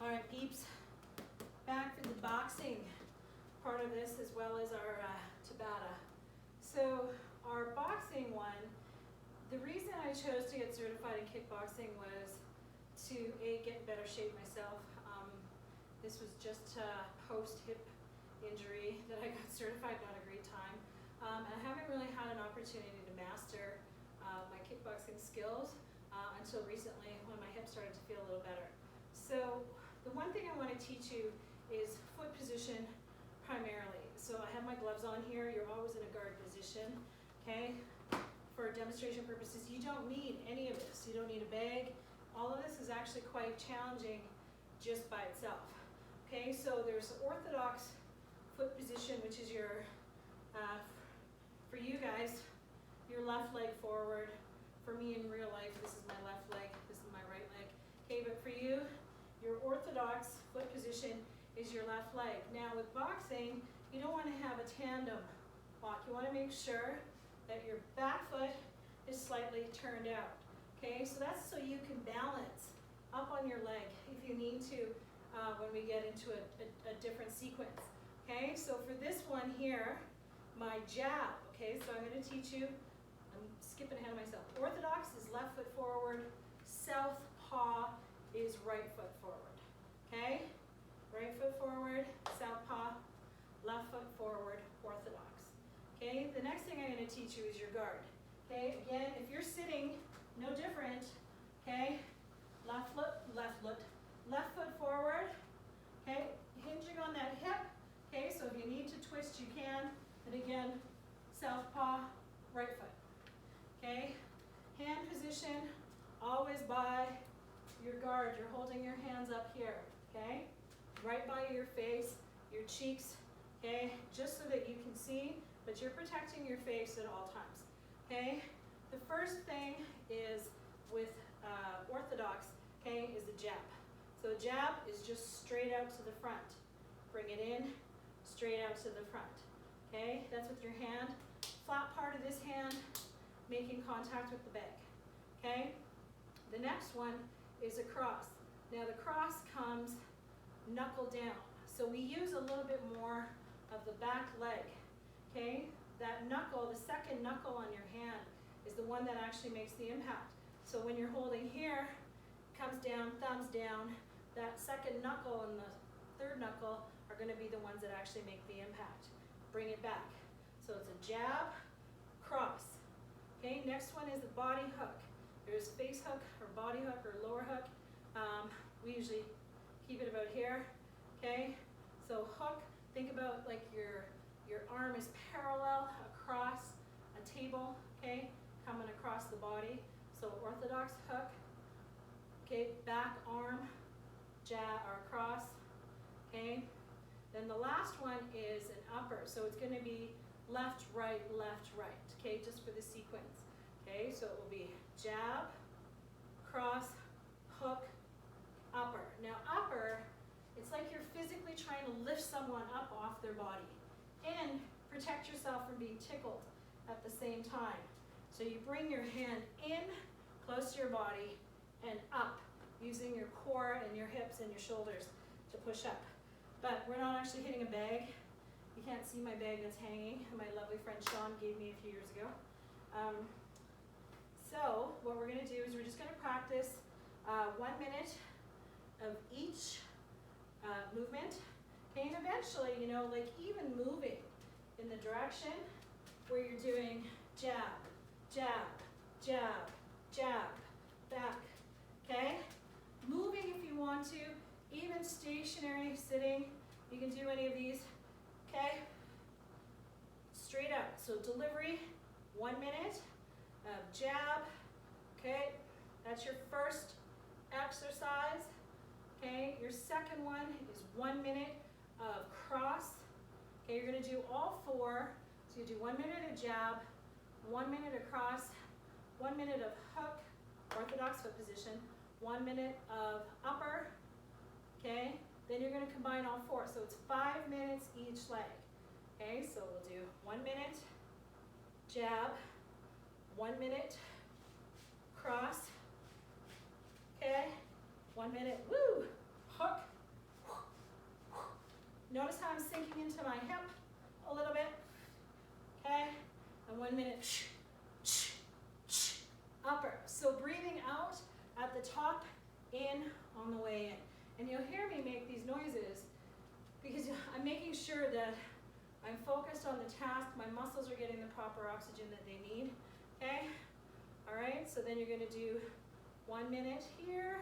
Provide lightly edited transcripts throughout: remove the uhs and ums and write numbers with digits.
All right, peeps, back for the boxing part of this as well as our Tabata. So our boxing one, the reason I chose to get certified in kickboxing was to get in better shape myself. This was just post-hip injury that I got certified, not a great time. And I haven't really had an opportunity to master my kickboxing skills until recently when my hips started to feel a little better. So the one thing I want to teach you is foot position primarily. So I have my gloves on here. You're always in a guard position, okay? For demonstration purposes, you don't need any of this. You don't need a bag. All of this is actually quite challenging just by itself. Okay, so there's Orthodox Foot position, which is your, for you guys, your left leg forward. For me in real life, this is my left leg, this is my right leg. Okay, but for you, your Orthodox Foot position is your left leg. Now with boxing, you don't want to have a tandem walk. You want to make sure that your back foot is slightly turned out. Okay, so that's so you can balance up on your leg if you need to when we get into a different sequence. Okay, so for this one here, my jab, okay, so I'm going to teach you, I'm skipping ahead of myself. Orthodox is left foot forward, southpaw is right foot forward. Okay, right foot forward, southpaw, left foot forward, orthodox. Okay, the next thing I'm going to teach you is your guard. Okay, again, if you're sitting, no different. Okay, left foot forward. Okay, hinging on that hip. Okay, so if you need to twist, you can. And again, southpaw, right foot. Okay, hand position, always by your guard. You're holding your hands up here. Okay, right by your face, your cheeks. Okay, just so that you can see, but you're protecting your face at all times. Okay, the first thing is with Orthodox, okay, is the jab. So jab is just straight out to the front. Bring it in, straight out to the front. Okay, that's with your hand. Flat part of this hand making contact with the bag. Okay, the next one is a cross. Now the cross comes knuckle down. So we use a little bit more of the back leg. Okay, that knuckle, the second knuckle on your hand is the one that actually makes the impact. So when you're holding here, comes down, thumbs down, that second knuckle and the third knuckle are going to be the ones that actually make the impact. Bring it back. So it's a jab, cross. Okay, next one is the body hook. There's face hook or body hook or lower hook. We usually keep it about here. Okay, so hook, think about like your arm is parallel across a table, okay, coming across the body. So orthodox hook, okay, back arm, jab or cross, okay. Then the last one is an upper, so it's going to be left, right, okay, just for the sequence. Okay, so it will be jab, cross, hook, upper. Now upper, it's like you're physically trying to lift someone up off their body and protect yourself from being tickled at the same time. So you bring your hand in close to your body and up using your core and your hips and your shoulders to push up. But we're not actually hitting a bag. You can't see my bag that's hanging. My lovely friend Sean gave me a few years ago. So what we're going to do is we're just going to practice 1 minute of each movement. Okay, and eventually, you know, like even moving in the direction where you're doing jab, jab, jab, jab, back, okay? Moving if you want to, even stationary, sitting, you can do any of these, okay? Straight up, so delivery, 1 minute of jab, okay? That's your first exercise, okay? Your second one is 1 minute of cross. Okay, you're going to do all four. So you do 1 minute of jab, 1 minute of cross, 1 minute of hook, orthodox foot position, 1 minute of upper. Okay, then you're going to combine all four. So it's 5 minutes each leg. Okay, so we'll do 1 minute jab, 1 minute cross. Okay, 1 minute, woo, hook, Notice how I'm sinking into my hip a little bit, okay? And 1 minute, upper. So breathing out at the top, in on the way in. And you'll hear me make these noises because I'm making sure that I'm focused on the task, my muscles are getting the proper oxygen that they need, okay? All right, so then you're gonna do 1 minute here,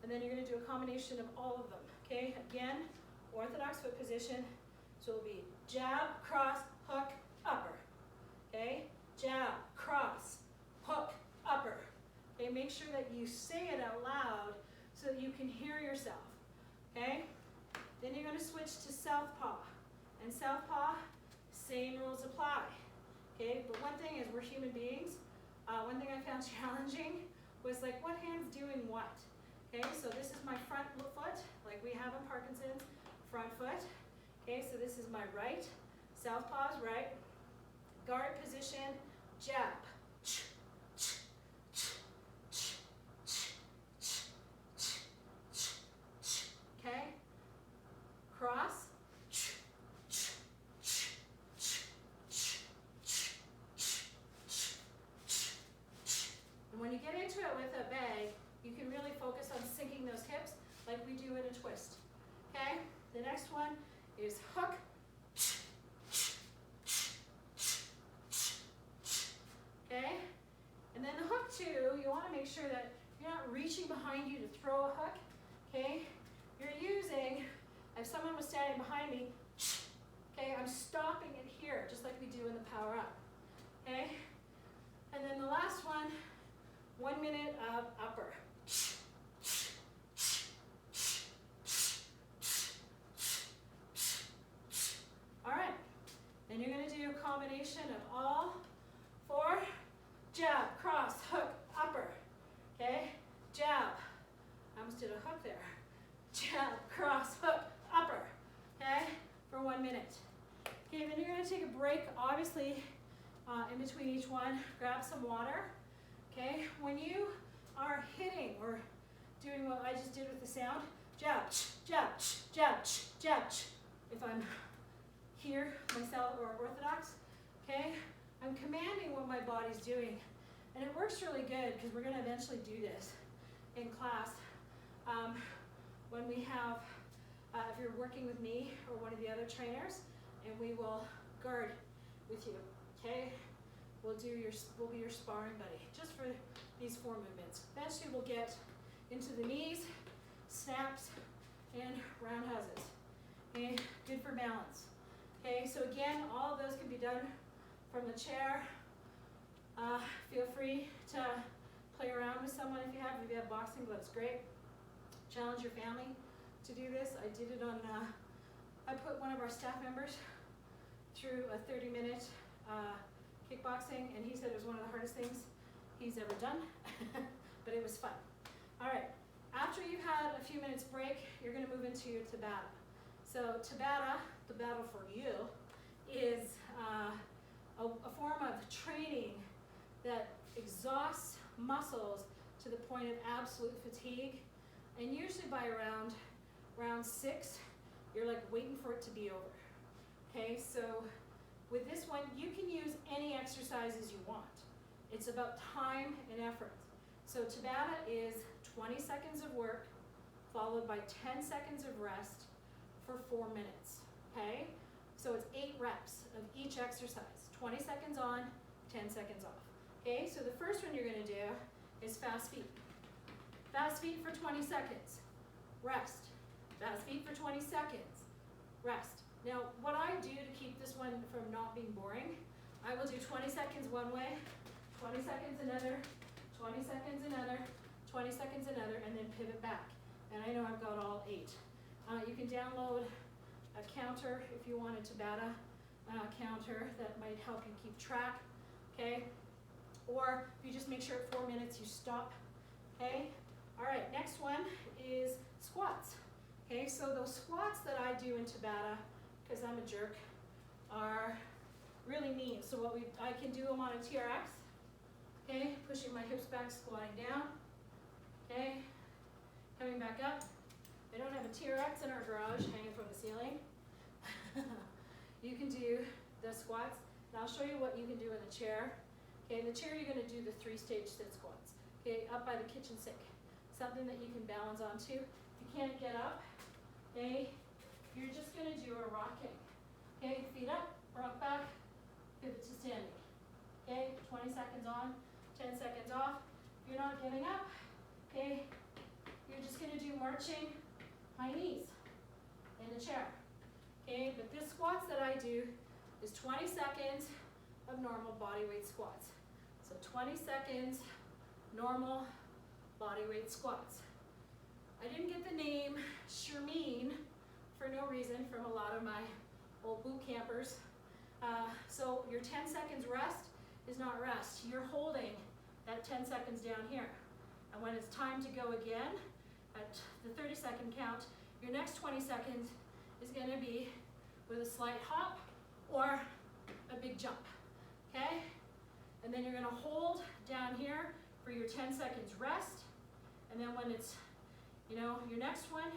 and then you're gonna do a combination of all of them, okay? Again, Orthodox foot position, so it'll be jab, cross, hook, upper, okay? Jab, cross, hook, upper. Okay, make sure that you say it out loud so that you can hear yourself, okay? Then you're gonna switch to southpaw. And southpaw, same rules apply, okay? But one thing is we're human beings. One thing I found challenging was like what hand's doing what, okay? So this is my front foot, like we have in Parkinson's, front foot. Okay, so this is my right, southpaw's right, guard position, jab. Okay, cross. And when you get into it with a bag, you can really focus on sinking those hips like we do in a twist. Okay, the next one is hook. Okay, and then the hook too, you want to make sure that you're not reaching behind you to throw a hook. Okay, you're using, if someone was standing behind me, okay, I'm stopping it here, just like we do in the power up. Okay, and then the last one, 1 minute of upper. All right, then you're going to do a combination of all 4. Jab, cross, hook, upper. Okay, jab. I almost did a hook there. Jab, cross, hook, upper. Okay, for 1 minute. Okay, then you're going to take a break, obviously, in between each one. Grab some water. Okay, when you are hitting or doing what I just did with the sound, jab, jab, jab, jab. If I'm here, myself or Orthodox, okay, I'm commanding what my body's doing. And it works really good because we're going to eventually do this in class. When we have, if you're working with me or one of the other trainers, and we will guard with you, okay? We'll be your sparring buddy, just for these 4 movements. Eventually we'll get into the knees, snaps, and roundhouses. Okay, good for balance. Okay, so again, all of those can be done from the chair. Feel free to play around with someone if you have boxing gloves, great. Challenge your family to do this. I did it on, I put one of our staff members through a 30-minute kickboxing, and he said it was one of the hardest things he's ever done, but it was fun. All right, after you've had a few minutes break, you're gonna move into your Tabata. So Tabata, the battle for you, is a form of training that exhausts muscles to the point of absolute fatigue. And usually by around round 6, you're like waiting for it to be over. Okay, so with this one, you can use any exercises you want. It's about time and effort. So Tabata is 20 seconds of work, followed by 10 seconds of rest for 4 minutes, okay? So it's 8 reps of each exercise, 20 seconds on, 10 seconds off. Okay, so the first one you're gonna do is fast feet. Fast feet for 20 seconds, rest. Fast feet for 20 seconds, rest. Now, what I do to keep this one from not being boring, I will do 20 seconds one way, 20 seconds another, 20 seconds another, 20 seconds another, and then pivot back. And I know I've got all 8. You can download a counter if you want a Tabata counter that might help you keep track, okay? Or if you just make sure at 4 minutes you stop, okay? All right, next one is squats. Okay, so those squats that I do in Tabata, because I'm a jerk, are really neat. So I can do them on a TRX, okay? Pushing my hips back, squatting down, okay? Coming back up. I don't have a TRX in our garage hanging from the ceiling, You can do the squats, and I'll show you what you can do in the chair. Okay, in the chair you're gonna do the 3-stage sit squats. Okay, up by the kitchen sink. Something that you can balance onto. If you can't get up, okay, you're just gonna do a rocking. Okay, feet up, rock back, pivot to standing. Okay, 20 seconds on, 10 seconds off. If you're not getting up, okay, you're just gonna do marching high knees in the chair. Okay, but this squats that I do is 20 seconds of normal body weight squats. So 20 seconds, normal body weight squats. I didn't get the name Cherlene for no reason from a lot of my old boot campers. So your 10 seconds rest is not rest. You're holding that 10 seconds down here. And when it's time to go again, at the 30-second count, your next 20 seconds is gonna be with a slight hop or a big jump, okay? And then you're gonna hold down here for your 10 seconds rest. And then when it's, your next one,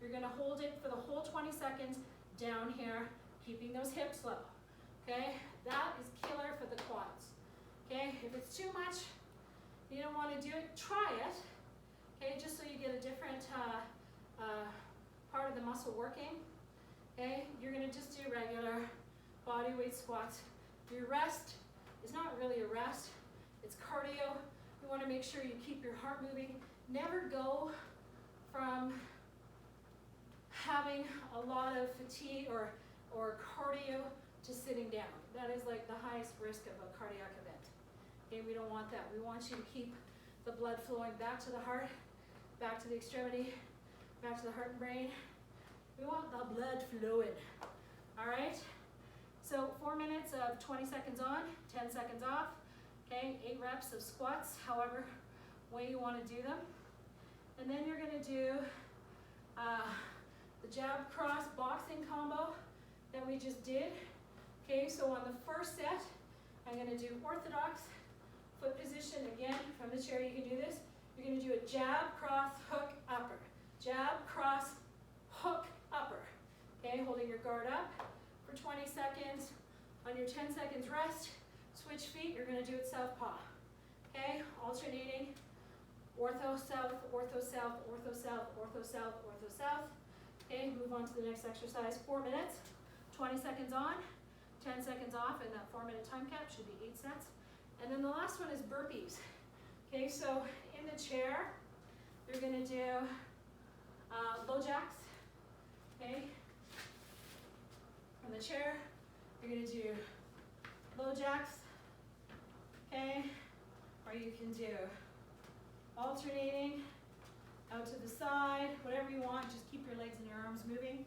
you're gonna hold it for the whole 20 seconds down here, keeping those hips low, okay? That is killer for the quads, okay? If it's too much, you don't wanna do it, try it, okay? Just so you get a different part of the muscle working, okay? You're gonna just do regular body weight squats. Your rest is not really a rest, it's cardio. You wanna make sure you keep your heart moving. Never go from having a lot of fatigue or cardio to sitting down. That is like the highest risk of a cardiac event. Okay, we don't want that. We want you to keep the blood flowing back to the heart, back to the extremity, back to the heart and brain. We want the blood flowing, all right? So 4 minutes of 20 seconds on, 10 seconds off, okay? 8 reps of squats, however way you wanna do them. And then you're gonna do the jab cross boxing combo that we just did. Okay, so on the first set, I'm gonna do orthodox foot position. Again, from the chair you can do this. You're gonna do a jab, cross, hook, upper. Jab, cross, hook, upper. Okay, holding your guard up for 20 seconds. On your 10 seconds rest, switch feet, you're gonna do it southpaw. Okay, alternating. Ortho, south, ortho, south, ortho, south, ortho, south, ortho, south. Okay, move on to the next exercise. 4 minutes, 20 seconds on, 10 seconds off, and that 4-minute time cap should be 8 sets. And then the last one is burpees. Okay, so in the chair, you're gonna do low jacks. Okay, from the chair, you're gonna do low jacks. Okay, or you can do alternating out to the side, whatever you want, just keep your legs and your arms moving,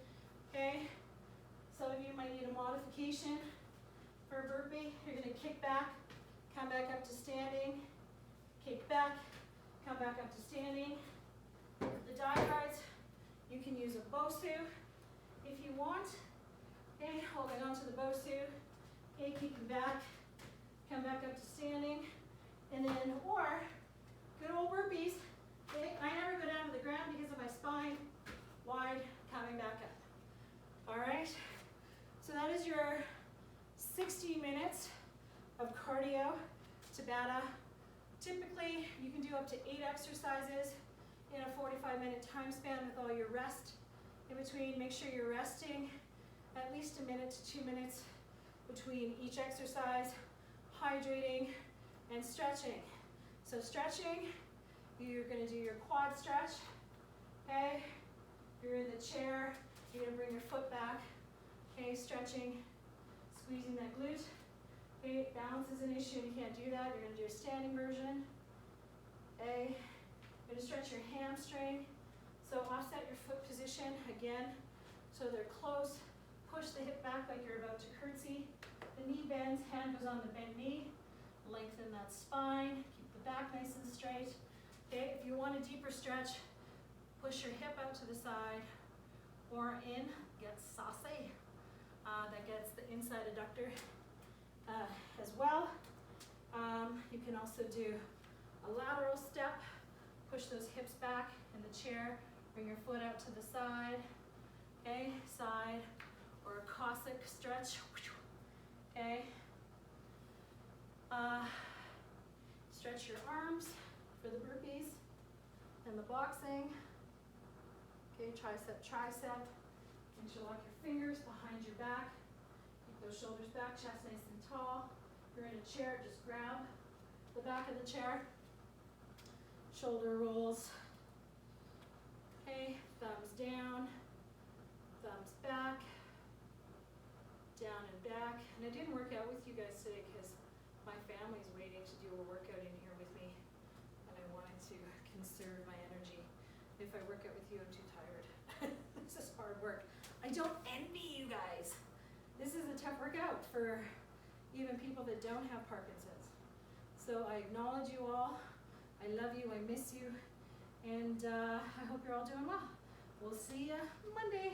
okay? Some of you might need a modification for a burpee. You're gonna kick back, come back up to standing, kick back, come back up to standing. The diehards, you can use a Bosu if you want, okay? Holding onto the Bosu, okay, kicking back, come back up to standing, and then, or good old burpees. Okay, I never go down to the ground because of my spine. Wide, coming back up. All right, so that is your 60 minutes of cardio, Tabata. Typically, you can do up to 8 exercises in a 45-minute time span with all your rest in between. Make sure you're resting at least 1 minute to 2 minutes between each exercise, hydrating and stretching. So stretching, you're gonna do your quad stretch, okay? If you're in the chair, you're gonna bring your foot back, okay? Stretching, squeezing that glute. Okay, balance is an issue and you can't do that. You're gonna do a standing version, okay? You're gonna stretch your hamstring. So offset your foot position again, so they're close. Push the hip back like you're about to curtsy. The knee bends, hand goes on the bent knee. Lengthen that spine, keep the back nice and straight. Okay, if you want a deeper stretch, push your hip out to the side or in, get saucy. That gets the inside adductor as well. You can also do a lateral step, push those hips back in the chair, bring your foot out to the side, okay, side or a Cossack stretch. Okay. Stretch your arms for the burpees and the boxing. Okay, tricep, tricep. Interlock your fingers behind your back. Keep those shoulders back, chest nice and tall. If you're in a chair, just grab the back of the chair. Shoulder rolls. Okay, thumbs down, thumbs back, down and back. And I didn't work out with you guys today because my family's waiting to do a workout in here with me, and I wanted to conserve my energy. If I work out with you, I'm too tired. This is hard work. I don't envy you guys. This is a tough workout for even people that don't have Parkinson's. So I acknowledge you all. I love you, I miss you, and I hope you're all doing well. We'll see you Monday.